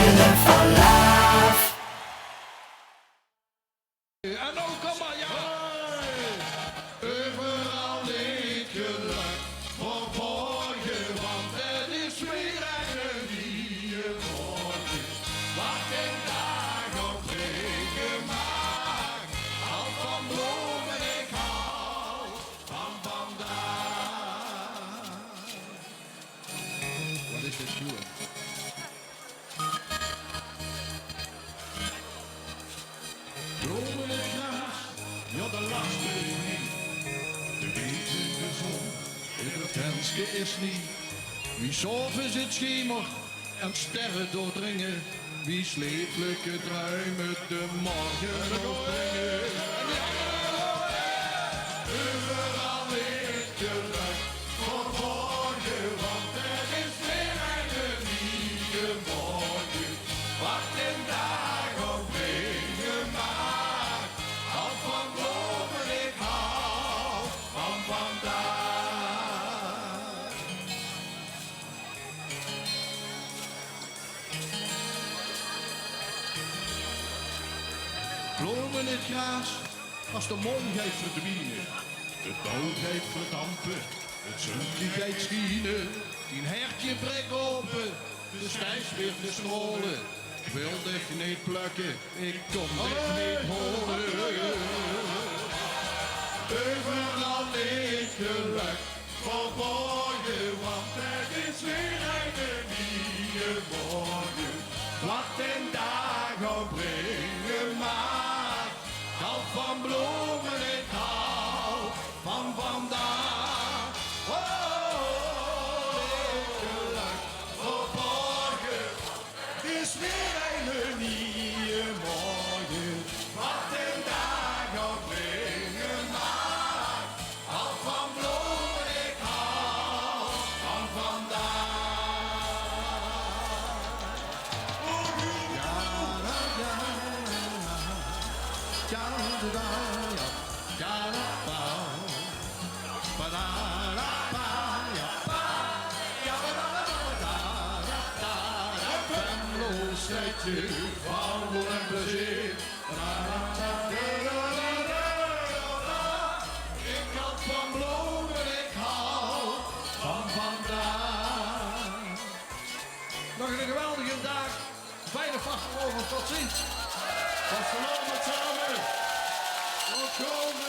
willen van love. En ook kom maar, ja! Overal ligt geluk verborgen, want het is weer een nieuwe morgen. Wat een dag op regen maakt, al van bloemen ik hou van vandaag. Wat is dit nieuwe? Bloemen in het gras, ja de last is niet. De wind in de zon, in het venske is niet. Wie s'avonds het schemer en sterren doordringen. Wie sleeplijke druimen de morgen doordringen. Overal ligt geluk verborgen, want er is weer een nieuwe morgen. Wat een dag op regen maakt, al van bloemen ik hou van vandaag. Bloemen in het gras, als de mond gaat verdwijnen, de dood gaat verdampen, het zonnetje gaat schijnen, die hertje breekt open, de stijs weer te scrollen. Ik wil dich niet plukken, ik kom dich niet holen. Overal ligt geluk verborgen, want er is weer een nieuwe morgen. Wat een dag op regen maakt, al van bloemen ik hou van vandaag. Oh, ligt geluk verborgen, het is weer een nieuwe morgen. Wat een dag op regen maakt, al van bloemen ik hou van vandaag. Van en plezier. Ik had van bloemen, ik hou van vandaag. Nog een geweldige dag. Fijne vastelovend, tot ziens. Vastelovend samen. Tot komende